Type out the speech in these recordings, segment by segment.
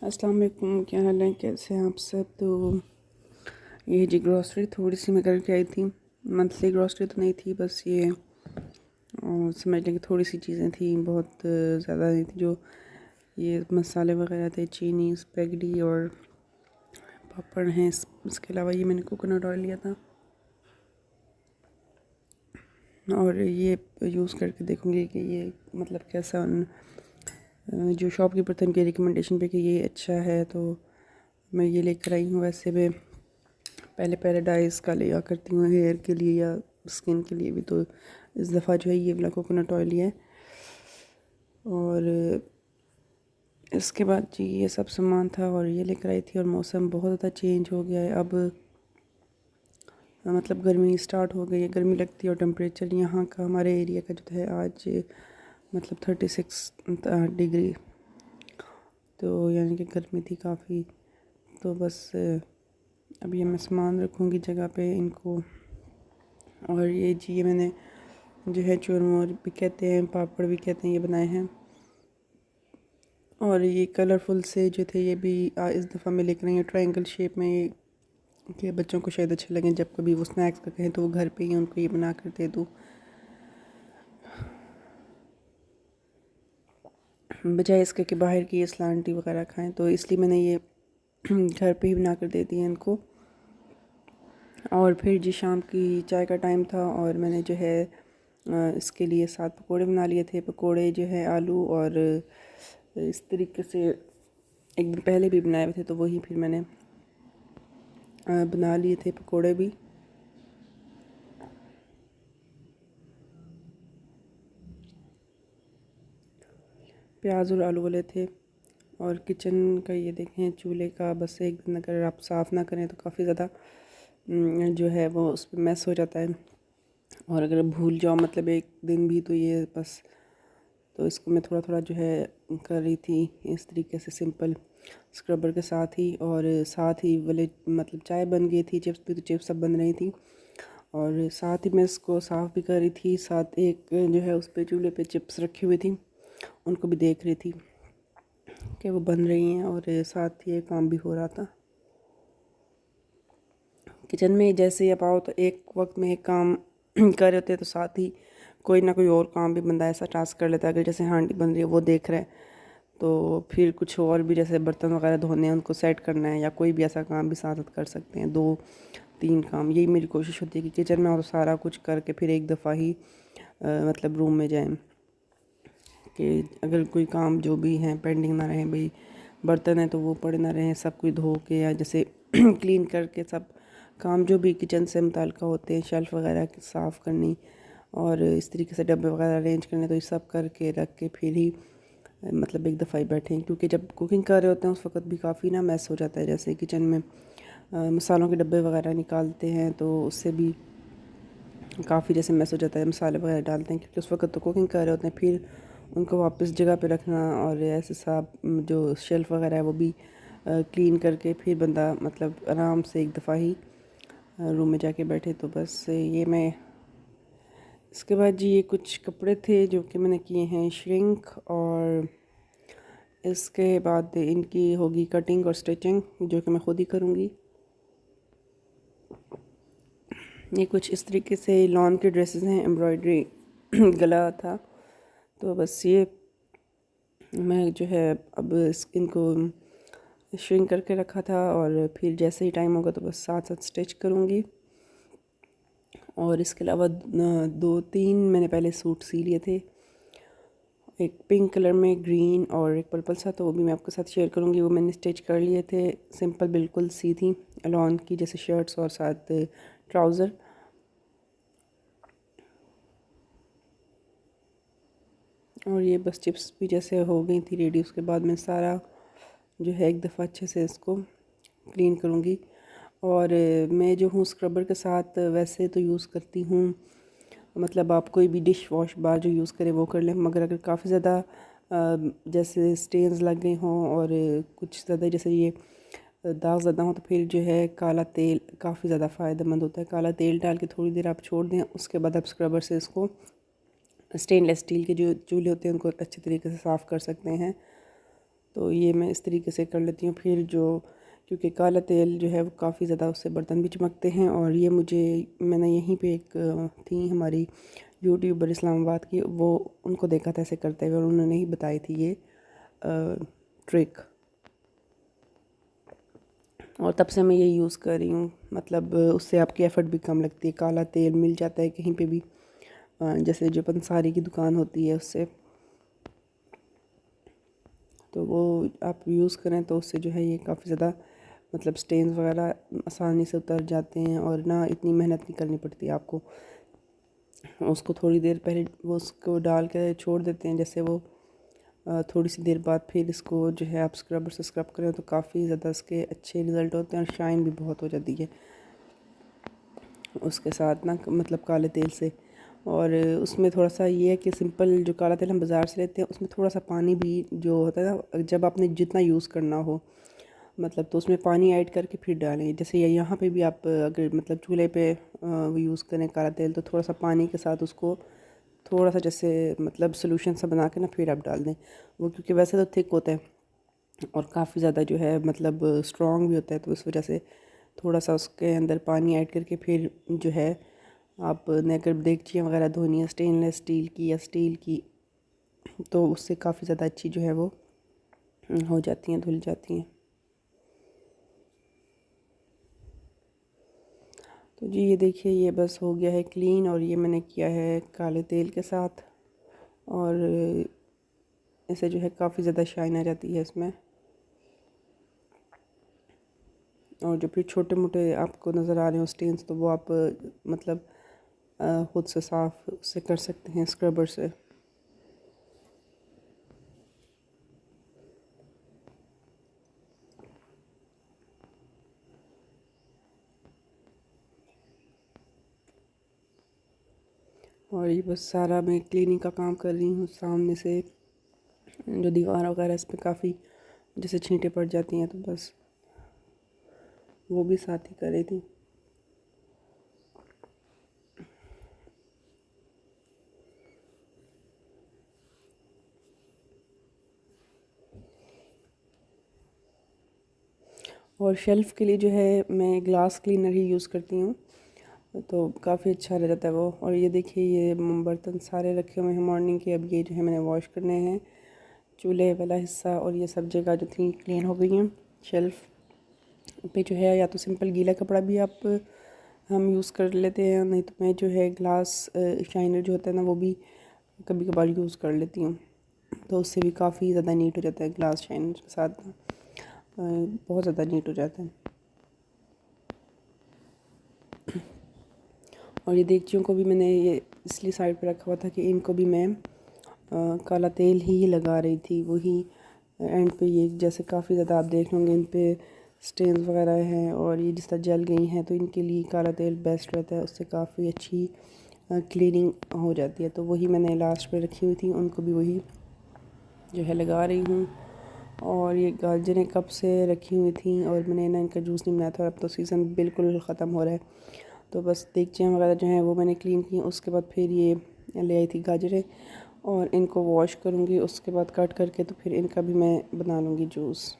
अस्सलाम वालेकुम, क्या हाल है, कैसे हैं आप सब। तो ये जी ग्रॉसरी थोड़ी सी मैं करके आई थी। मंथली ग्रॉसरी तो नहीं थी, बस ये समझ लें कि थोड़ी सी चीज़ें थी, बहुत ज़्यादा नहीं थी। जो ये मसाले वगैरह थे, चीनी, स्पेगडी और पापड़ हैं। इसके अलावा ये मैंने कोकोनट ऑयल लिया था और ये यूज़ करके देखूँगी कि ये मतलब कैसा जो शॉपकीपर थे उनकी रिकमेंडेशन पे कि ये अच्छा है, तो मैं ये लेकर आई हूँ। वैसे मैं पहले पैराडाइज़ का लिया करती हूँ हेयर के लिए या स्किन के लिए भी, तो इस दफ़ा जो है ये वाला कोकोनट ऑयल लिया है। और इसके बाद जी ये सब सामान था और ये लेकर आई थी। और मौसम बहुत ज़्यादा चेंज हो गया है अब, मतलब गर्मी स्टार्ट हो गई है, गर्मी लगती है। और टेम्परेचर यहाँ का हमारे एरिया का जो है आज मतलब 36 डिग्री, तो यानी कि गर्मी थी काफ़ी। तो बस अब ये मैं सामान रखूँगी जगह पे इनको। और ये जी ये मैंने जो है चूरमोर भी कहते हैं, पापड़ भी कहते हैं, ये बनाए हैं। और ये कलरफुल से जो थे ये भी इस दफ़ा मैं लेकर आई हूँ ट्रायंगल शेप में, ये कि बच्चों को शायद अच्छे लगें, जब कभी वो स्नैक्स का कहें तो वो घर पे ही उनको ये बना कर दे दूँ, बजाय इसके कि बाहर की ये सलांटी वगैरह खाएं। तो इसलिए मैंने ये घर पे ही बना कर दे दिए इनको। और फिर जी शाम की चाय का टाइम था और मैंने जो है इसके लिए 7 पकोड़े बना लिए थे। पकोड़े जो है आलू और इस तरीके से एक दिन पहले भी बनाए हुए थे, तो वही फिर मैंने बना लिए थे पकोड़े भी। प्याज और आलू वाले थे। और किचन का ये देखें, चूल्हे का बस एक दिन अगर आप साफ़ ना करें तो काफ़ी ज़्यादा जो है वो उस पर मैस हो जाता है। और अगर भूल जाओ मतलब एक दिन भी, तो ये बस, तो इसको मैं थोड़ा थोड़ा जो है कर रही थी इस तरीके से सिंपल स्क्रबर के साथ ही। और साथ ही वाले मतलब चाय बन गई थी, चिप्स भी, तो चिप्स सब बन रही थी। और साथ ही मैं इसको साफ़ भी कर रही थी, साथ एक जो है उस पर चूल्हे पे चिप्स रखी हुई थी, उनको भी देख रही थी कि वो बन रही हैं। और साथ ये काम भी हो रहा था। किचन में जैसे ही आप आओ तो एक वक्त में एक काम कर रहे होते हैं, तो साथ ही कोई ना कोई और काम भी बंदा ऐसा टास्क कर लेता है। अगर जैसे हांडी बन रही है वो देख रहा है, तो फिर कुछ और भी जैसे बर्तन वगैरह धोने हैं उनको सेट करना है, या कोई भी ऐसा काम भी साथ साथ कर सकते हैं, 2-3 काम। यही मेरी कोशिश होती है कि किचन में हो तो सारा कुछ करके फिर एक दफ़ा ही मतलब रूम में जाएं, कि अगर कोई काम जो भी हैं पेंडिंग ना रहे। भाई बर्तन है तो वो पड़े ना रहें, सब कुछ धो के या जैसे क्लीन करके सब काम जो भी किचन से मुताल्लिक़ होते हैं, शेल्फ़ वगैरह साफ़ करनी और इस तरीके से डब्बे वगैरह अरेंज करने, तो ये सब करके रख के फिर ही मतलब एक दफ़ा ही बैठें। क्योंकि जब कुकिंग कर रहे होते हैं उस वक्त भी काफ़ी ना मैस हो जाता है। जैसे किचन में मसालों के डब्बे वगैरह निकालते हैं तो उससे भी काफ़ी जैसे मैस हो जाता है। मसाले वगैरह डालते हैं क्योंकि उस वक्त तो कुकिंग कर रहे होते हैं, फिर उनको वापस जगह पे रखना और ऐसे साफ जो शेल्फ़ वगैरह है वो भी क्लीन करके फिर बंदा मतलब आराम से एक दफ़ा ही रूम में जाके बैठे। तो बस ये मैं, इसके बाद जी ये कुछ कपड़े थे जो कि मैंने किए हैं श्रिंक, और इसके बाद इनकी होगी कटिंग और स्टिचिंग जो कि मैं ख़ुद ही करूँगी। ये कुछ इस तरीके से लॉन के ड्रेसेस हैं, एम्ब्रॉयडरी गला था। तो बस ये मैं जो है अब इनको श्रिंक करके रखा था और फिर जैसे ही टाइम होगा तो बस साथ साथ स्टिच करूँगी। और इसके अलावा 2-3 मैंने पहले सूट सी लिए थे, एक पिंक कलर में, ग्रीन और एक पर्पल सा, तो वो भी मैं आपके साथ शेयर करूँगी। वो मैंने स्टिच कर लिए थे, सिंपल बिल्कुल सी थी, लॉन की जैसे शर्ट्स और साथ ट्राउज़र। और ये बस चिप्स भी जैसे हो गई थी रेडी। उसके बाद मैं सारा जो है एक दफ़ा अच्छे से इसको क्लीन करूँगी। और मैं जो हूँ स्क्रबर के साथ वैसे तो यूज़ करती हूँ, मतलब आप कोई भी डिश वॉश बार जो यूज़ करें वो कर लें, मगर अगर काफ़ी ज़्यादा जैसे स्टेन्स लग गए हों और कुछ ज़्यादा जैसे ये दाग ज़्यादा हो, तो फिर जो है काला तेल काफ़ी ज़्यादा फ़ायदेमंद होता है। काला तेल डाल के थोड़ी देर आप छोड़ दें, उसके बाद आप स्क्रबर से इसको स्टेनलेस स्टील के जो चूल्हे होते हैं उनको अच्छे तरीके से साफ़ कर सकते हैं। तो ये मैं इस तरीके से कर लेती हूँ। फिर जो क्योंकि काला तेल जो है वो काफ़ी ज़्यादा, उससे बर्तन भी चमकते हैं। और ये मैंने यहीं पे एक थी हमारी यूट्यूबर इस्लामाबाद की, वो उनको देखा था ऐसे करते हुए और उन्होंने ही बताई थी ये ट्रिक, और तब से मैं ये यूज़ कर रही हूँ। मतलब उससे आपकी एफ़र्ट भी कम लगती है, काला तेल मिल जाता है कहीं पे भी, जैसे जो पंसारी की दुकान होती है उससे, तो वो आप यूज़ करें तो उससे जो है ये काफ़ी ज़्यादा मतलब स्टेन्स वगैरह आसानी से उतर जाते हैं और ना इतनी मेहनत नहीं करनी पड़ती आपको। उसको थोड़ी देर पहले वो उसको डाल के छोड़ देते हैं, जैसे वो थोड़ी सी देर बाद फिर इसको जो है आप स्क्रबर से स्क्रब करें तो काफ़ी ज़्यादा इसके अच्छे रिज़ल्ट होते हैं और शाइन भी बहुत हो जाती है उसके साथ ना, मतलब काले तेल से। और उसमें थोड़ा सा ये है कि सिंपल जो काला तेल हम बाज़ार से लेते हैं उसमें थोड़ा सा पानी भी जो होता है ना, जब आपने जितना यूज़ करना हो मतलब, तो उसमें पानी ऐड करके फिर डालें। जैसे यहाँ पे भी आप अगर मतलब चूल्हे पे वो यूज़ करें काला तेल, तो थोड़ा सा पानी के साथ उसको थोड़ा सा जैसे मतलब सॉल्यूशन सा बना के ना फिर आप डाल दें वो, क्योंकि वैसे तो थिक होता है और काफ़ी ज़्यादा जो है मतलब स्ट्रॉन्ग भी होता है, तो इस वजह से थोड़ा सा उसके अंदर पानी ऐड करके फिर जो है आपने अगर देगचियाँ वगैरह धोनी है स्टेनलेस स्टील की या स्टील की, तो उससे काफ़ी ज़्यादा अच्छी जो है वो हो जाती हैं, धुल जाती हैं। तो जी ये देखिए ये बस हो गया है क्लीन, और ये मैंने किया है काले तेल के साथ, और इससे जो है काफ़ी ज़्यादा शाइन आ जाती है इसमें। और जो फिर छोटे मोटे आपको नज़र आ रहे हो स्टेन्स, तो वो आप मतलब खुद से साफ़ उससे कर सकते हैं स्क्रबर से। और ये बस सारा मैं क्लीनिंग का काम कर रही हूँ। सामने से जो दीवार वगैरह इस पर काफ़ी जैसे छींटे पड़ जाती हैं, तो बस वो भी साथ ही कर रही थी। और शेल्फ़ के लिए जो है मैं ग्लास क्लीनर ही यूज़ करती हूँ, तो काफ़ी अच्छा रह जाता है वो। और ये देखिए ये बर्तन सारे रखे हुए हैं मॉर्निंग के, अब ये जो है मैंने वॉश करने हैं, चूल्हे वाला हिस्सा और ये सब जगह जो थी क्लीन हो गई हैं। शेल्फ़ पे जो है या तो सिंपल गीला कपड़ा भी आप हम यूज़ कर लेते हैं, नहीं तो मैं जो है ग्लास शाइनर जो होता है ना वो भी कभी कभार यूज़ कर लेती हूँ, तो उससे भी काफ़ी ज़्यादा नीट हो जाता है। ग्लास शाइनर के साथ बहुत ज़्यादा नीट हो जाता है। और ये देगचियों को भी मैंने ये इसलिए साइड पे रखा हुआ था कि इनको भी मैं काला तेल ही लगा रही थी, वही एंड पे ये जैसे काफ़ी ज़्यादा आप देख लोगे इन पे स्टेन्स वगैरह हैं और ये जिस तरह जल गई हैं, तो इनके लिए काला तेल बेस्ट रहता है, उससे काफ़ी अच्छी क्लीनिंग हो जाती है। तो वही मैंने लास्ट पे रखी हुई थी, उनको भी वही जो है लगा रही हूँ। और ये गाजरें कब से रखी हुई थी और मैंने ना इनका जूस नहीं बनाया था, अब तो सीज़न बिल्कुल ख़त्म हो रहा है, तो बस देगचियाँ वगैरह जो हैं वो मैंने क्लीन की। उसके बाद फिर ये ले आई थी गाजरें और इनको वॉश करूँगी, उसके बाद कट करके तो फिर इनका भी मैं बना लूँगी जूस।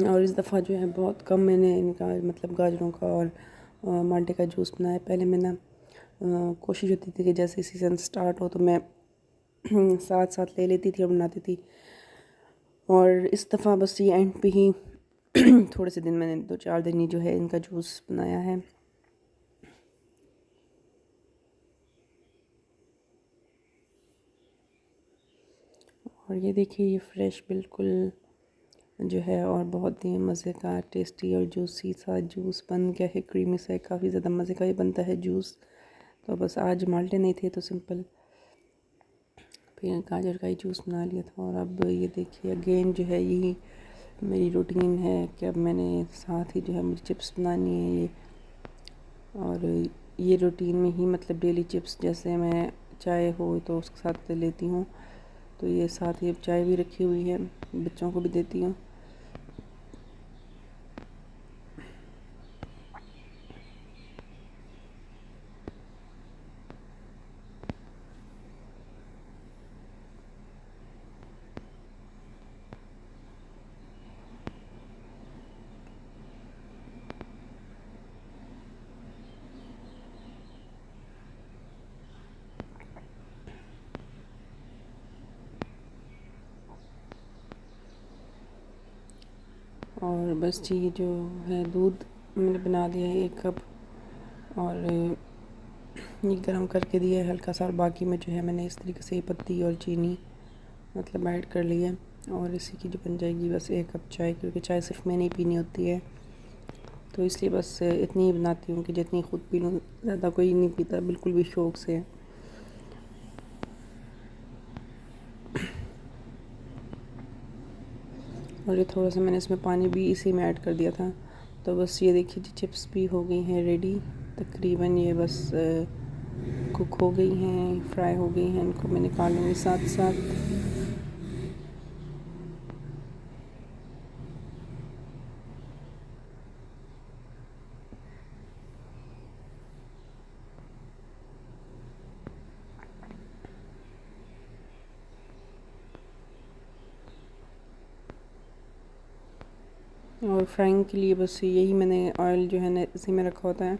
और इस दफ़ा जो है बहुत कम मैंने इनका मतलब गाजरों का और माल्टे का जूस बनाया। पहले मैं ना कोशिश होती थी कि जैसे सीज़न स्टार्ट हो तो मैं साथ साथ ले लेती थी और बनाती थी, और इस दफ़ा बस ये एंड पे ही थोड़े से दिन मैंने 2-4 दिन ही जो है इनका जूस बनाया है। और ये देखिए ये फ्रेश बिल्कुल जो है और बहुत ही मज़े का टेस्टी और जूसी सा जूस बन गया है, क्रीमी सा, काफ़ी ज़्यादा मज़े का ये बनता है जूस। तो बस आज माल्टे नहीं थे तो सिंपल फिर गाजर का ही जूस बना लिया था। और अब ये देखिए अगेन जो है यही मेरी रूटीन है कि अब मैंने साथ ही जो है मुझे चिप्स बनानी है ये, और ये रूटीन में ही मतलब डेली चिप्स, जैसे मैं चाय हो तो उसके साथ ले लेती हूँ, तो ये साथ ही अब चाय भी रखी हुई है, बच्चों को भी देती हूँ। और बस जी ये जो है दूध मैंने बना दिया है 1 कप, और ये गरम करके दिया है हल्का सा, और बाकी में जो है मैंने इस तरीके से पत्ती और चीनी मतलब ऐड कर ली है, और इसी की जो बन जाएगी बस 1 कप चाय, क्योंकि चाय सिर्फ मैंने ही पीनी होती है, तो इसलिए बस इतनी ही बनाती हूँ कि जितनी खुद पी लूँ, ज़्यादा कोई नहीं पीता बिल्कुल भी शौक़ से। और ये थोड़ा सा मैंने इसमें पानी भी इसी में ऐड कर दिया था। तो बस ये देखिए जी चिप्स भी हो गई हैं रेडी तकरीबन, ये बस कुक हो गई हैं, फ्राई हो गई हैं, इनको मैं निकाल लूँगी साथ साथ। और फ्राइंग के लिए बस यही मैंने ऑयल जो है ना इसी में रखा होता है,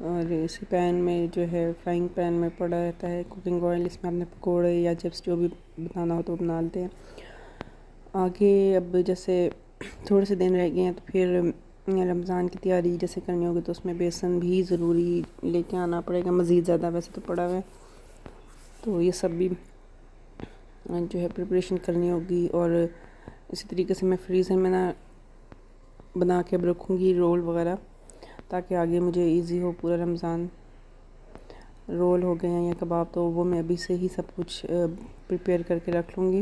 और इसी पैन में जो है फ्राइंग पैन में पड़ा रहता है कुकिंग ऑयल, इसमें आपने पकोड़े या चिप्स जो भी बनाना हो तो बना लेते हैं। आगे अब जैसे थोड़े से दिन रह गए हैं तो फिर रमज़ान की तैयारी जैसे करनी होगी, तो उसमें बेसन भी ज़रूरी लेके आना पड़ेगा मज़ीद ज़्यादा, वैसे तो पड़ा हुआ है, तो ये सब भी जो है प्रिपरेशन करनी होगी। और इसी तरीके से मैं फ्रीज़र में ना बना के अब रखूँगी रोल वगैरह, ताकि आगे मुझे इजी हो पूरा रमज़ान। रोल हो गए हैं या कबाब, तो वो मैं अभी से ही सब कुछ प्रिपेयर करके रख लूँगी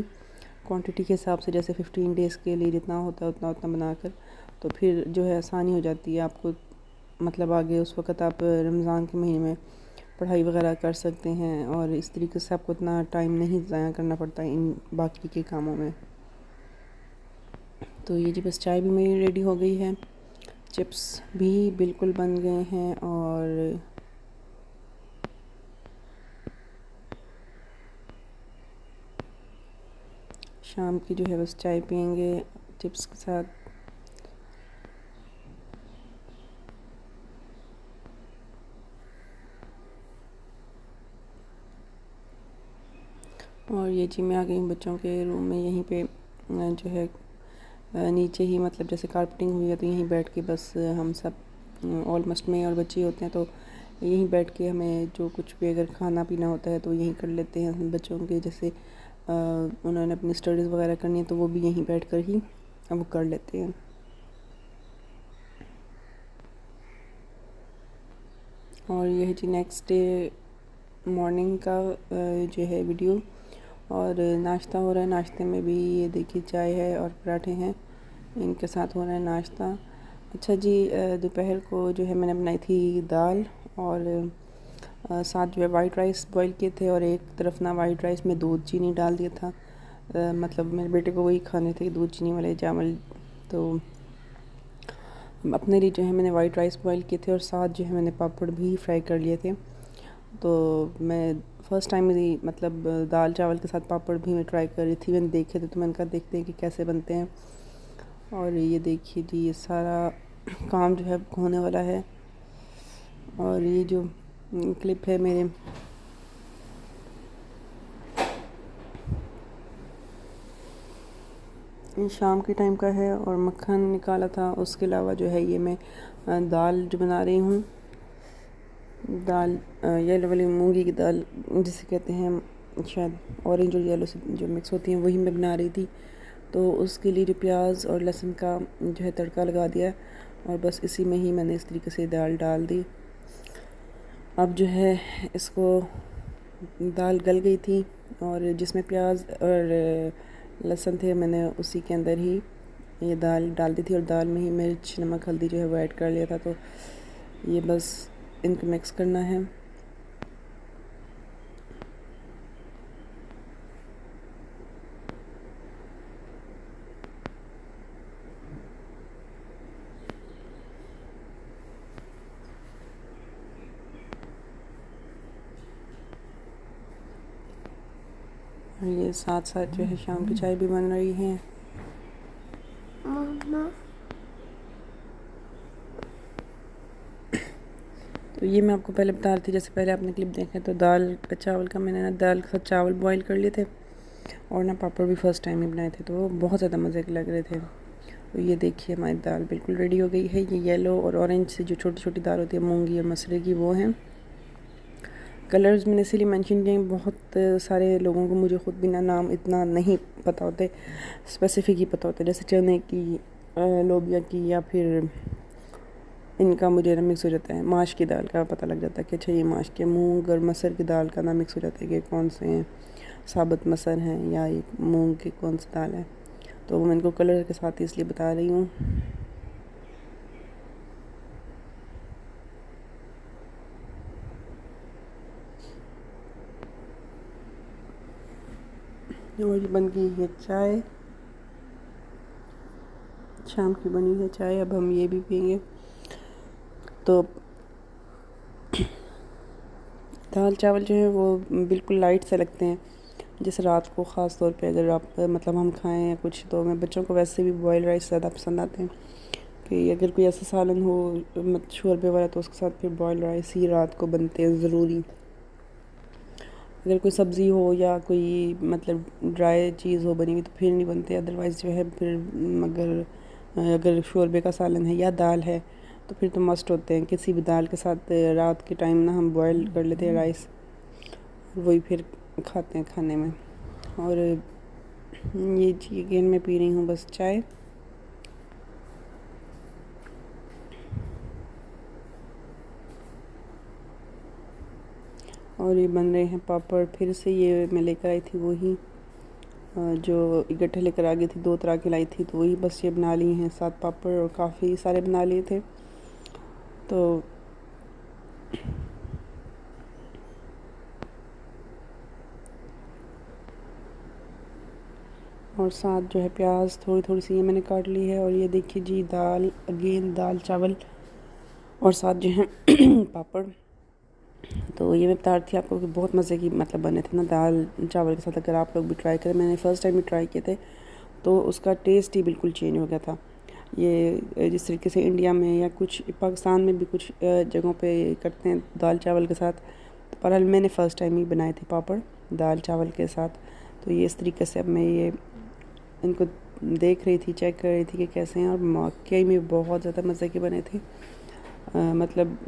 क्वांटिटी के हिसाब से, जैसे 15 डेज़ के लिए जितना होता है उतना उतना बनाकर, तो फिर जो है आसानी हो जाती है आपको, मतलब आगे उस वक़्त आप रमज़ान के महीने में पढ़ाई वगैरह कर सकते हैं, और इस तरीके से आपको इतना टाइम नहीं ज़ाया करना पड़ता इन बाकी के कामों में। तो ये जी बस चाय भी मेरी रेडी हो गई है, चिप्स भी बिल्कुल बन गए हैं, और शाम की जो है बस चाय पियेंगे चिप्स के साथ। और ये जी मैं आ गई हूँ बच्चों के रूम में, यहीं पे जो है नीचे ही मतलब जैसे कारपेटिंग हुई है, तो यहीं बैठ के बस हम सब ऑलमोस्ट में और बच्चे होते हैं, तो यहीं बैठ के हमें जो कुछ भी अगर खाना पीना होता है तो यहीं कर लेते हैं हम बच्चों के, जैसे उन्होंने अपनी स्टडीज़ वगैरह करनी है तो वो भी यहीं बैठ कर ही वो कर लेते हैं। और यह जी नेक्स्ट डे मॉर्निंग का जो है वीडियो, और नाश्ता हो रहा है, नाश्ते में भी ये देखिए चाय है और पराठे हैं, इनके साथ हो रहा है नाश्ता। अच्छा जी दोपहर को जो है मैंने बनाई थी दाल, और साथ जो है वाइट राइस बॉईल किए थे, और एक तरफ ना वाइट राइस में दूध चीनी डाल दिया था, मतलब मेरे बेटे को वही खाने थे दूध चीनी वाले चावल, तो अपने लिए जो है मैंने वाइट राइस बॉईल किए थे, और साथ जो है मैंने पापड़ भी फ्राई कर लिए थे। तो मैं फ़र्स्ट टाइम मेरी मतलब दाल चावल के साथ पापड़ भी मैं ट्राई कर रही थी, मैंने देखे थे तो मैंने कहा देखते हैं कि कैसे बनते हैं। और ये देखिए जी ये सारा काम जो है होने वाला है, और ये जो क्लिप है मेरे शाम के टाइम का है, और मक्खन निकाला था। उसके अलावा जो है ये मैं दाल जो बना रही हूँ, दाल येलो वाली मूंगी की दाल जिसे कहते हैं, शायद ऑरेंज और येलो से जो मिक्स होती हैं, वही मैं बना रही थी। तो उसके लिए जो प्याज और लहसुन का जो है तड़का लगा दिया, और बस इसी में ही मैंने इस तरीके से दाल डाल दी। अब जो है इसको दाल गल गई थी, और जिसमें प्याज और लहसुन थे मैंने उसी के अंदर ही ये दाल डाल दी थी, और दाल में ही मिर्च नमक हल्दी जो है वो ऐड कर लिया था। तो ये बस इनको मिक्स करना है। और ये साथ साथ जो है शाम की चाय भी बन रही है। तो ये मैं आपको पहले बता रही थी, जैसे पहले आपने क्लिप देखा तो दाल का चावल का मैंने ना दाल के साथ चावल बॉईल कर लिए थे, और ना पापड़ भी फ़र्स्ट टाइम ही बनाए थे, तो वो बहुत ज़्यादा मज़े के लग रहे थे। तो ये देखिए हमारी दाल बिल्कुल रेडी हो गई है। ये येलो और ऑरेंज से जो छोटी छोटी दाल होती है मूंगी और मसरे की, वो हैं। कलर्स मैंने इसीलिए मेंशन किए हैं, बहुत सारे लोगों को, मुझे ख़ुद भी ना नाम इतना नहीं पता होते, स्पेसिफिक ही पता होता है, जैसे चने की, लोबिया की, या फिर इनका मुझे ना मिक्स हो जाता है। माश की दाल का पता लग जाता है कि अच्छा ये माश के, मूंग और मसर की दाल का ना मिक्स हो जाता है कि कौन से हैं, साबुत मसर हैं या ये मूंग की कौन सी दाल है। तो मैं इनको कलर के साथ ही इसलिए बता रही हूँ। और ये बन गई है चाय, शाम की बनी है चाय, अब हम ये भी पियेंगे। तो दाल चावल जो है वो बिल्कुल लाइट से लगते हैं, जैसे रात को ख़ास तौर पे अगर आप मतलब हम खाएं या कुछ, तो मैं बच्चों को वैसे भी बॉयल राइस ज़्यादा पसंद आते हैं कि अगर कोई ऐसा सालन हो मतलब शोरबे वाला, तो उसके साथ फिर बॉयल राइस ही रात को बनते हैं ज़रूरी। अगर कोई सब्ज़ी हो या कोई मतलब ड्राई चीज़ हो बनी हुई तो फिर नहीं बनते, अदरवाइज़ जो है फिर अगर शोरबे का सालन है या दाल है तो फिर तो मस्ट होते हैं। किसी भी दाल के साथ रात के टाइम ना हम बॉयल कर लेते हैं राइस, वही फिर खाते हैं खाने में। और ये जी अगेन मैं पी रही हूँ बस चाय। और ये बन रहे हैं पापड़, फिर से ये मैं लेकर आई थी वही जो इकट्ठे लेकर आ गई थी, 2 तरह की लाई थी, तो वही बस ये बना ली हैं 7 पापड़, और काफ़ी सारे बना लिए थे। तो और साथ जो है प्याज थोड़ी थोड़ी सी ये मैंने काट ली है। और ये देखिए जी दाल, अगेन दाल चावल और साथ जो है पापड़। तो ये मैं बता रही थी आपको कि बहुत मज़े की मतलब बने थे ना दाल चावल के साथ। अगर आप लोग भी ट्राई करें, मैंने फ़र्स्ट टाइम भी ट्राई किए थे तो उसका टेस्ट ही बिल्कुल चेंज हो गया था। ये जिस तरीके से इंडिया में या कुछ पाकिस्तान में भी कुछ जगहों पे करते हैं दाल चावल के साथ, तो पर मैंने फ़र्स्ट टाइम ही बनाए थे पापड़ दाल चावल के साथ। तो ये इस तरीके से अब मैं ये इनको देख रही थी, चेक कर रही थी कि कैसे हैं, और वाकई में बहुत ज़्यादा मज़े के बने थे। मतलब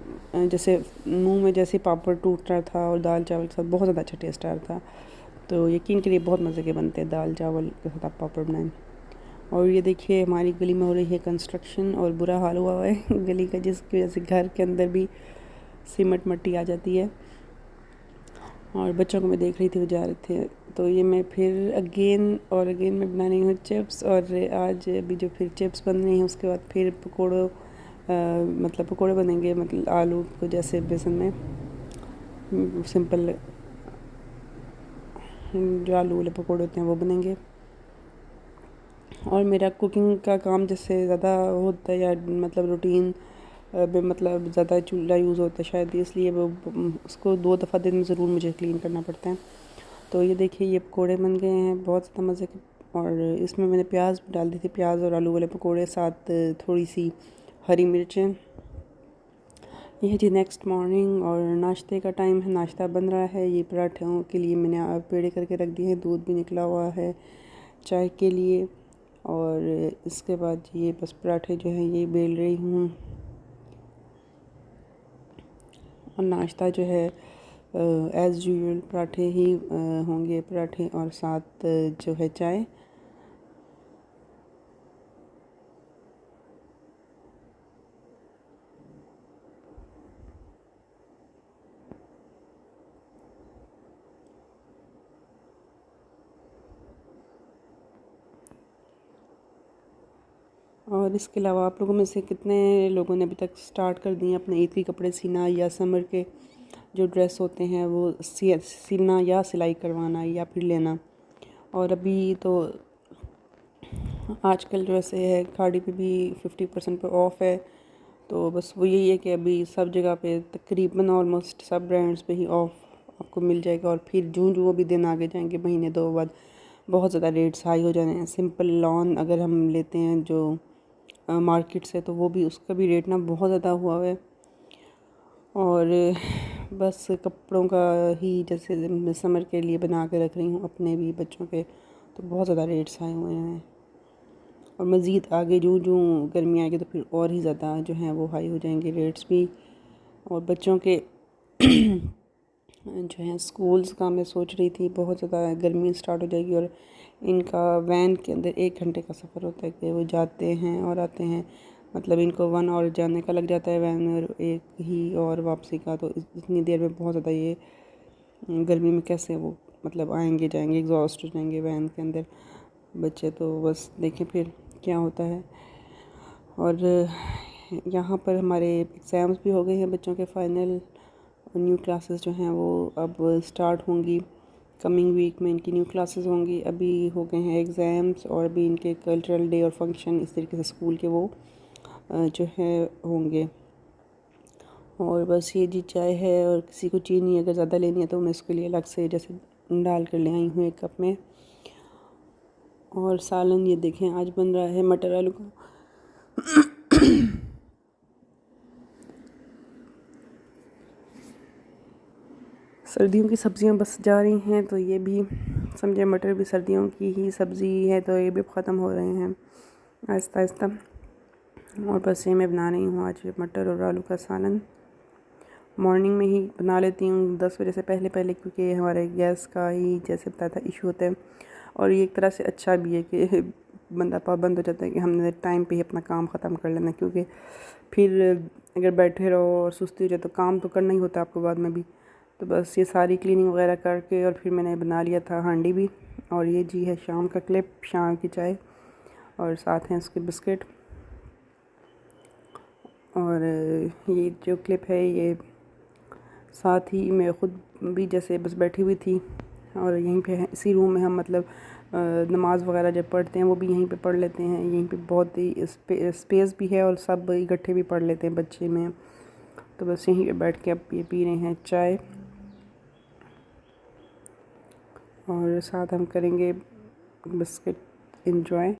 जैसे मुंह में जैसे पापड़ टूट रहा था और दाल चावल के साथ बहुत ज़्यादा अच्छा टेस्ट आ रहा था। तो यकीन करिए बहुत मज़े के बनते हैं दाल चावल के साथ आप पापड़ बनाएं। और ये देखिए हमारी गली में हो रही है कंस्ट्रक्शन और बुरा हाल हुआ है गली का, जिसकी वजह से घर के अंदर भी सीमेंट मट्टी आ जाती है। और बच्चों को मैं देख रही थी वो जा रहे थे, तो ये मैं फिर अगेन मैं बना रही हूँ चिप्स। और आज अभी जो फिर चिप्स बन रही हैं उसके बाद फिर मतलब पकोड़े बनेंगे, मतलब आलू को जैसे बेसन में सिंपल जो आलू वाले पकोड़े होते हैं वो बनेंगे। और मेरा कुकिंग का काम जैसे ज़्यादा होता है या मतलब रूटीन में मतलब ज़्यादा चूल्हा यूज़ होता है शायद, इसलिए वो उसको 2 दफ़ा दिन में ज़रूर मुझे क्लीन करना पड़ता है। तो ये देखिए ये पकोड़े बन गए हैं बहुत ज़्यादा मज़े के। और इसमें मैंने प्याज डाल दी थी, प्याज और आलू वाले पकोड़े, साथ थोड़ी सी हरी मिर्चें। ये जी नेक्स्ट मॉर्निंग और नाश्ते का टाइम है, नाश्ता बन रहा है। ये पराठों के लिए मैंने पेड़े करके रख दिए हैं, दूध भी निकला हुआ है चाय के लिए। और इसके बाद ये बस पराठे जो हैं ये बेल रही हूँ। और नाश्ता जो है एज़ यूजुअल पराठे ही होंगे, पराठे और साथ जो है चाय। और इसके अलावा आप लोगों में से कितने लोगों ने अभी तक स्टार्ट कर दिए अपने ईद के कपड़े सीना, या समर के जो ड्रेस होते हैं वो सीना या सिलाई करवाना या फिर लेना। और अभी तो आजकल जो ऐसे है खाड़ी पे भी 50% पे ऑफ़ है। तो बस वो यही है कि अभी सब जगह पे तकरीबन ऑलमोस्ट सब ब्रांड्स पे ही ऑफ़ आपको मिल जाएगा। और फिर जूँ अभी दिन आगे जाएंगे, महीने 2 बाद बहुत ज़्यादा रेट्स हाई हो जाने हैं। सिंपल लॉन अगर हम लेते हैं जो मार्केट से, तो वो भी उसका भी रेट ना बहुत ज़्यादा हुआ है। और बस कपड़ों का ही जैसे मैं समर के लिए बना के रख रही हूँ अपने भी बच्चों के, तो बहुत ज़्यादा रेट्स आए हुए हैं। और मज़ीद आगे जो जो गर्मी आएगी तो फिर और ही ज़्यादा जो है वो हाई हो जाएंगे रेट्स भी। और बच्चों के जो है स्कूल्स का मैं सोच रही थी, बहुत ज़्यादा गर्मी स्टार्ट हो जाएगी और इनका वैन के अंदर 1 घंटे का सफ़र होता है कि वो जाते हैं और आते हैं, मतलब इनको 1 आवर जाने का लग जाता है वैन में और 1 ही और वापसी का। तो इतनी देर में बहुत ज़्यादा ये गर्मी में कैसे वो मतलब आएंगे जाएंगे, एग्जॉस्ट हो जाएंगे वैन के अंदर बच्चे। तो बस देखें फिर क्या होता है। और यहाँ पर हमारे एग्ज़ाम्स भी हो गए हैं बच्चों के फाइनल, और न्यू क्लासेस जो हैं वो अब स्टार्ट होंगी। कमिंग वीक में इनकी न्यू क्लासेस होंगी। अभी हो गए हैं एग्ज़ाम्स और अभी इनके कल्चरल डे और फंक्शन इस तरीके से स्कूल के वो जो है होंगे। और बस ये जी चाय है, और किसी को चीनी अगर ज़्यादा लेनी है तो मैं उसके लिए अलग से जैसे डाल कर ले आई हूँ 1 कप में। और सालन ये देखें आज बन रहा है मटर आलू का। सर्दियों की सब्ज़ियाँ बस जा रही हैं, तो ये भी समझे मटर भी सर्दियों की ही सब्ज़ी है, तो ये भी ख़त्म हो रहे हैं आहिस्ता आहिस्ता। और बस ये मैं बना रही हूँ आज मटर और आलू का सालन। मॉर्निंग में ही बना लेती हूँ 10 बजे से पहले पहले, क्योंकि हमारे गैस का ही जैसे बताया था इशू होता है। और ये एक तरह से अच्छा भी है कि बंदा पाबंद हो जाता है कि हमने टाइम पे ही अपना काम ख़त्म कर लेना, क्योंकि फिर अगर बैठे रहो और सुस्ती हो जाए तो काम तो करना ही होता है आपको बाद में भी। तो बस ये सारी क्लीनिंग वगैरह करके और फिर मैंने बना लिया था हांडी भी। और ये जी है शाम का क्लिप, शाम की चाय और साथ हैं उसके बिस्किट। और ये जो क्लिप है ये साथ ही मैं ख़ुद भी जैसे बस बैठी हुई थी, और यहीं पे इसी रूम में हम मतलब नमाज़ वगैरह जब पढ़ते हैं वो भी यहीं पे पढ़ लेते हैं। यहीं पे बहुत ही स्पेस भी है और सब इकट्ठे भी पढ़ लेते हैं बच्चे में। तो बस यहीं पे बैठ के अब ये पी रहे हैं चाय, और साथ हम करेंगे बिस्किट इंजॉय।